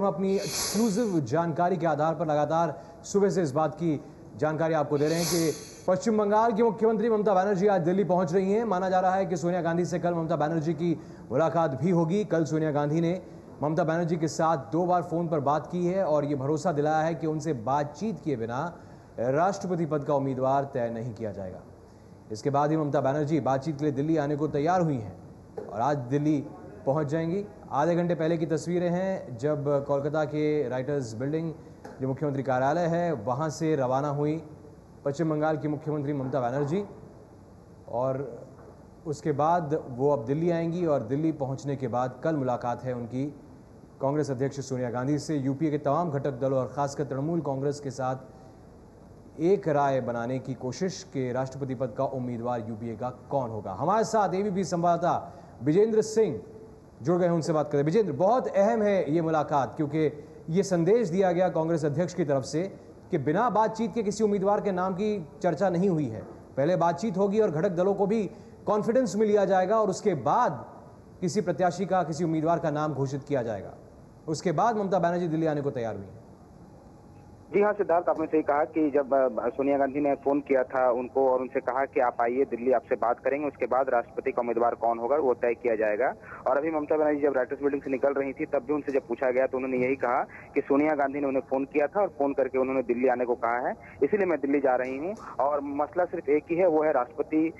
हम अपनी एक्सक्लूसिव जानकारी के आधार पर लगातार सुबह से इस बात की जानकारी आपको दे रहे हैं कि पश्चिम बंगाल की मुख्यमंत्री ममता बनर्जी आज दिल्ली पहुंच रही हैं। माना जा रहा है कि सोनिया गांधी से कल ममता बनर्जी की मुलाकात भी होगी। कल सोनिया गांधी ने ममता बनर्जी के साथ 2 बार फोन पर बात की है और ये भरोसा दिलाया है कि उनसे बातचीत किए बिना राष्ट्रपति पद का उम्मीदवार तय नहीं किया जाएगा। इसके बाद ही ममता बनर्जी बातचीत के लिए दिल्ली आने को तैयार हुई हैं और आज दिल्ली पहुंच जाएंगी। आधे घंटे पहले की तस्वीरें हैं जब कोलकाता के राइटर्स बिल्डिंग जो मुख्यमंत्री कार्यालय है वहां से रवाना हुई पश्चिम बंगाल की मुख्यमंत्री ममता बनर्जी और उसके बाद वो अब दिल्ली आएंगी और दिल्ली पहुंचने के बाद कल मुलाकात है उनकी कांग्रेस अध्यक्ष सोनिया गांधी से। यूपीए के तमाम घटक दलों और खासकर तृणमूल कांग्रेस के साथ एक राय बनाने की कोशिश के राष्ट्रपति पद का उम्मीदवार यूपीए का कौन होगा। हमारे साथ एबीपी संवाददाता विजेंद्र सिंह जुड़ गए हैं, उनसे बात करें। विजेंद्र, बहुत अहम है ये मुलाकात क्योंकि ये संदेश दिया गया कांग्रेस अध्यक्ष की तरफ से कि बिना बातचीत के किसी उम्मीदवार के नाम की चर्चा नहीं हुई है। पहले बातचीत होगी और घटक दलों को भी कॉन्फिडेंस में लिया जाएगा और उसके बाद किसी प्रत्याशी का, किसी उम्मीदवार का नाम घोषित किया जाएगा। उसके बाद ममता बनर्जी दिल्ली आने को तैयार हुई है। जी हाँ सिद्धार्थ, आपने सही कहा कि जब सोनिया गांधी ने फोन किया था उनको और उनसे कहा कि आप आइए दिल्ली, आपसे बात करेंगे, उसके बाद राष्ट्रपति का उम्मीदवार कौन होगा वो तय किया जाएगा। और अभी ममता बनर्जी जब राइटर्स बिल्डिंग से निकल रही थी तब भी उनसे जब पूछा गया तो उन्होंने यही कहा कि सोनिया गांधी ने उन्हें फोन किया था और फोन करके उन्होंने दिल्ली आने को कहा है, इसीलिए मैं दिल्ली जा रही हूँ और मसला सिर्फ एक ही है, वो है राष्ट्रपति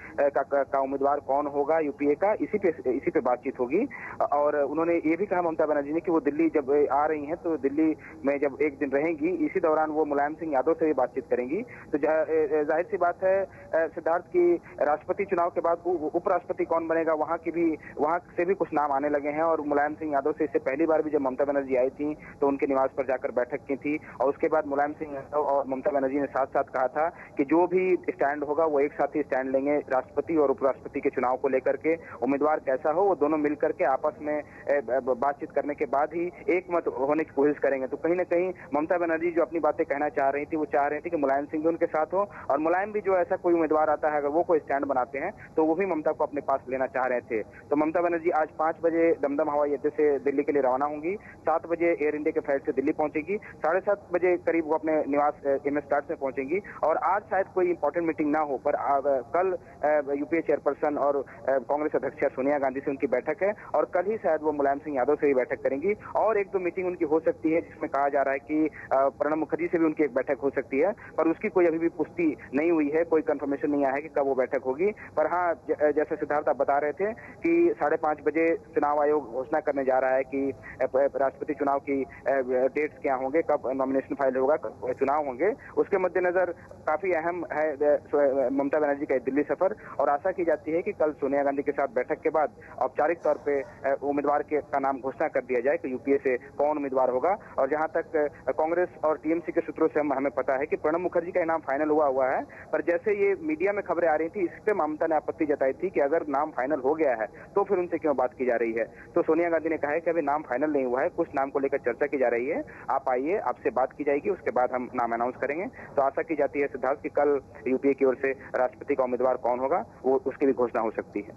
का उम्मीदवार कौन होगा यूपीए का, इसी पे बातचीत होगी। और उन्होंने ये भी कहा ममता बनर्जी ने कि वो दिल्ली जब आ रही है तो दिल्ली में जब एक दिन रहेंगी, इसी दौरान वो मुलायम सिंह से भी बातचीत करेंगी। तो जाहिर सी बात है सिद्धार्थ की राष्ट्रपति चुनाव के बाद उपराष्ट्रपति कौन बनेगा वहां से भी कुछ नाम आने लगे हैं। और मुलायम सिंह यादव से इससे पहली बार भी जब ममता बनर्जी आई थी तो उनके निवास पर जाकर बैठक की थी और उसके बाद मुलायम सिंह यादव और ममता बनर्जी ने साथ साथ कहा था कि जो भी स्टैंड होगा वो एक साथ ही स्टैंड लेंगे राष्ट्रपति और उपराष्ट्रपति के चुनाव को लेकर के। उम्मीदवार कैसा हो वो दोनों मिलकर के आपस में बातचीत करने के बाद ही एक मत होने की कोशिश करेंगे। तो कहीं ना कहीं ममता बनर्जी जो अपनी बातें कहना चाह रही थी वो चाह रहे थे कि मुलायम सिंह भी उनके साथ हो और मुलायम भी जो ऐसा कोई उम्मीदवार आता है अगर वो कोई स्टैंड बनाते हैं तो वो भी ममता को अपने पास लेना चाह रहे थे। तो ममता बनर्जी आज 5 बजे दमदम हवाई अड्डे से दिल्ली के लिए रवाना होंगी, 7 बजे एयर इंडिया के फ्लाइट से दिल्ली पहुंचेगी, 7:30 बजे करीब वो अपने निवास एमएस स्टार्ट में पहुंचेंगी। और आज शायद कोई इंपॉर्टेंट मीटिंग ना हो पर कल यूपीए चेयरपर्सन और कांग्रेस अध्यक्ष सोनिया गांधी से उनकी बैठक है और कल ही शायद वो मुलायम सिंह यादव से भी बैठक करेंगी और 1-2 मीटिंग उनकी हो सकती है जिसमें कहा जा रहा है कि प्रणब मुखर्जी से भी उनकी एक बैठक हो सकती है, पर उसकी कोई अभी भी पुष्टि नहीं हुई है, कोई कंफर्मेशन नहीं आया है कि कब वो बैठक होगी। पर हाँ, जैसे सिद्धार्थ आप बता रहे थे कि 5:30 बजे चुनाव आयोग घोषणा करने जा रहा है कि राष्ट्रपति चुनाव की डेट्स क्या होंगे, कब नॉमिनेशन फाइल होगा, कब चुनाव होंगे। उसके मद्देनजर काफी अहम है ममता बनर्जी का दिल्ली सफर और आशा की जाती है कि कल सोनिया गांधी के साथ बैठक के बाद औपचारिक तौर पर उम्मीदवार का नाम घोषणा कर दिया जाए कि यूपीए से कौन उम्मीदवार होगा। और जहां तक कांग्रेस और टीएमसी के सूत्रों से हमें पता है कि प्रणब मुखर्जी का नाम फाइनल हुआ है, पर जैसे ये मीडिया में खबरें आ रही थी इस पे ममता ने आपत्ति जताई थी कि अगर नाम फाइनल हो गया है तो फिर उनसे क्यों बात की जा रही है। तो सोनिया गांधी ने कहा है कि अभी नाम फाइनल नहीं हुआ है, कुछ नाम को लेकर चर्चा की जा रही है, आप आइए, आपसे बात की जाएगी, उसके बाद हम नाम अनाउंस करेंगे। तो आशा की जाती है सिद्धार्थ कि कल यूपीए की ओर से राष्ट्रपति का उम्मीदवार कौन होगा वो उसकी भी घोषणा हो सकती है।